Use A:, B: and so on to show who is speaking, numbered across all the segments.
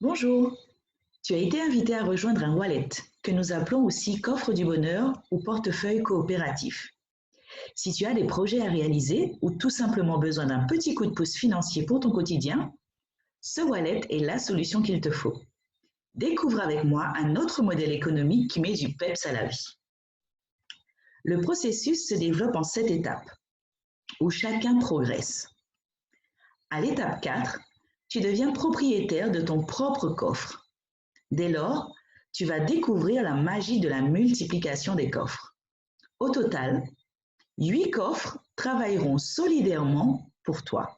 A: Bonjour, tu as été invité à rejoindre un wallet que nous appelons aussi coffre du bonheur ou portefeuille coopératif. Si tu as des projets à réaliser ou tout simplement besoin d'un petit coup de pouce financier pour ton quotidien, ce wallet est la solution qu'il te faut. Découvre avec moi un autre modèle économique qui met du peps à la vie. Le processus se développe en 7 étapes, où chacun progresse. À l'étape 4, tu deviens propriétaire de ton propre coffre. Dès lors, tu vas découvrir la magie de la multiplication des coffres. Au total, 8 coffres travailleront solidairement pour toi.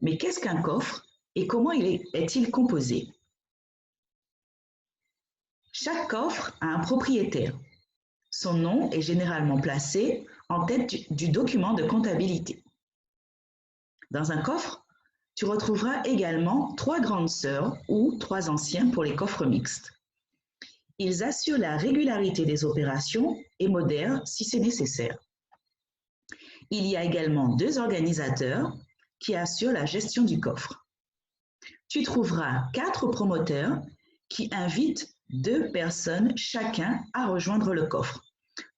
A: Mais qu'est-ce qu'un coffre et comment est-il composé? Chaque coffre a un propriétaire. Son nom est généralement placé en tête du document de comptabilité. Dans un coffre, tu retrouveras également 3 grandes sœurs ou 3 anciens pour les coffres mixtes. Ils assurent la régularité des opérations et modèrent si c'est nécessaire. Il y a également 2 organisateurs qui assurent la gestion du coffre. Tu trouveras 4 promoteurs qui invitent 2 personnes chacun à rejoindre le coffre.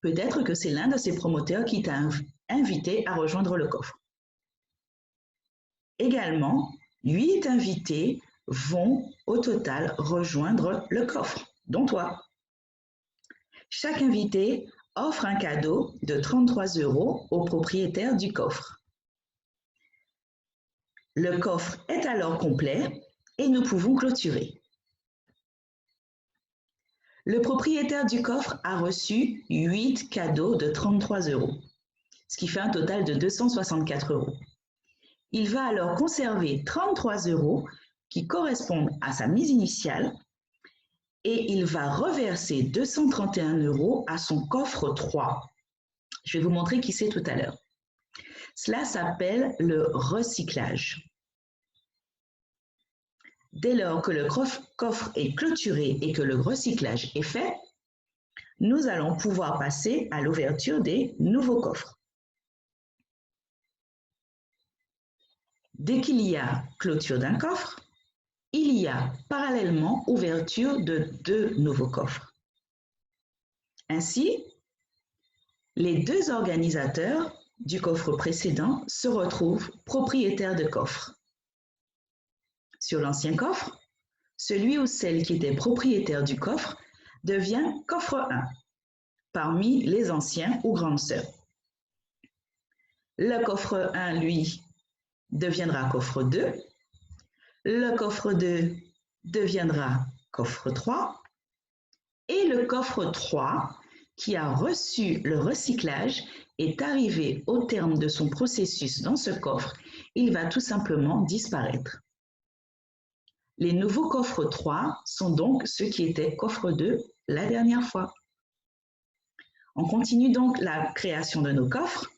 A: Peut-être que c'est l'un de ces promoteurs qui t'a invité à rejoindre le coffre. Également, 8 invités vont au total rejoindre le coffre, dont toi. Chaque invité offre un cadeau de 33 € au propriétaire du coffre. Le coffre est alors complet et nous pouvons clôturer. Le propriétaire du coffre a reçu 8 cadeaux de 33 €, ce qui fait un total de 264 €. Il va alors conserver 33 € qui correspondent à sa mise initiale et il va reverser 231 € à son coffre 3. Je vais vous montrer qui c'est tout à l'heure. Cela s'appelle le recyclage. Dès lors que le coffre est clôturé et que le recyclage est fait, nous allons pouvoir passer à l'ouverture des nouveaux coffres. Dès qu'il y a clôture d'un coffre, il y a parallèlement ouverture de 2 nouveaux coffres. Ainsi, les 2 organisateurs du coffre précédent se retrouvent propriétaires de coffres. Sur l'ancien coffre, celui ou celle qui était propriétaire du coffre devient coffre 1 parmi les anciens ou grandes sœurs. Le coffre 1, lui, deviendra coffre 2. Le coffre 2 deviendra coffre 3. Et le coffre 3, qui a reçu le recyclage, est arrivé au terme de son processus dans ce coffre. Il va tout simplement disparaître. Les nouveaux coffres 3 sont donc ceux qui étaient coffre 2 la dernière fois. On continue donc la création de nos coffres.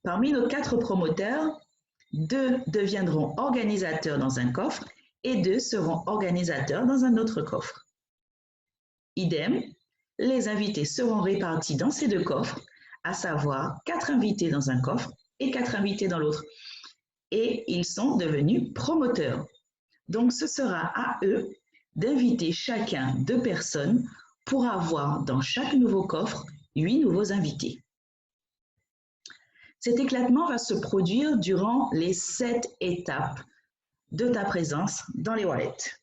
A: Parmi nos 4 promoteurs, 2 deviendront organisateurs dans un coffre et 2 seront organisateurs dans un autre coffre. Idem, les invités seront répartis dans ces 2 coffres, à savoir 4 invités dans un coffre et 4 invités dans l'autre. Et ils sont devenus promoteurs. Donc ce sera à eux d'inviter chacun 2 personnes pour avoir dans chaque nouveau coffre 8 nouveaux invités. Cet éclatement va se produire durant les 7 étapes de ta présence dans les wallets.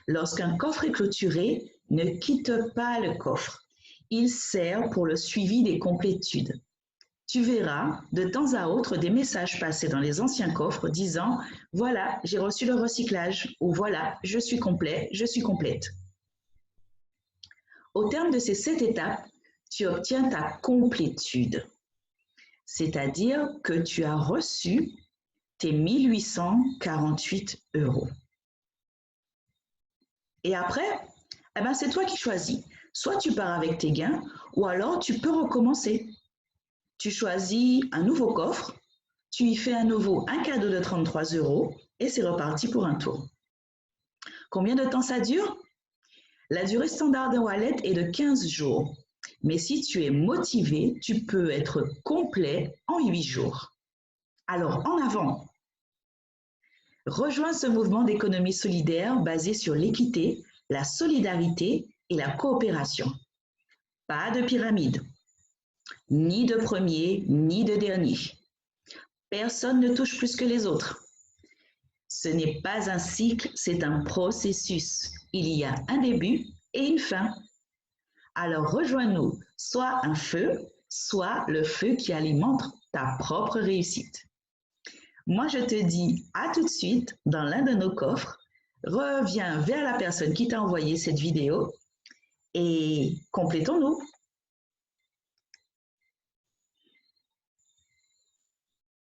A: Lorsqu'un coffre est clôturé, ne quitte pas le coffre. Il sert pour le suivi des complétudes. Tu verras de temps à autre des messages passés dans les anciens coffres disant « Voilà, j'ai reçu le recyclage » ou « Voilà, je suis complet, je suis complète ». Au terme de ces 7 étapes, tu obtiens ta complétude, c'est-à-dire que tu as reçu tes 1848 €. Et après, c'est toi qui choisis. Soit tu pars avec tes gains, ou alors tu peux recommencer. Tu choisis un nouveau coffre, tu y fais à nouveau un cadeau de 33 € et c'est reparti pour un tour. Combien de temps ça dure? La durée standard d'un wallet est de 15 jours. Mais si tu es motivé, tu peux être complet en 8 jours. Alors, en avant! Rejoins ce mouvement d'économie solidaire basé sur l'équité, la solidarité et la coopération. Pas de pyramide, ni de premier, ni de dernier. Personne ne touche plus que les autres. Ce n'est pas un cycle, c'est un processus. Il y a un début et une fin. Alors rejoins-nous, soit un feu, soit le feu qui alimente ta propre réussite. Moi, je te dis à tout de suite dans l'un de nos coffres. Reviens vers la personne qui t'a envoyé cette vidéo et complétons-nous.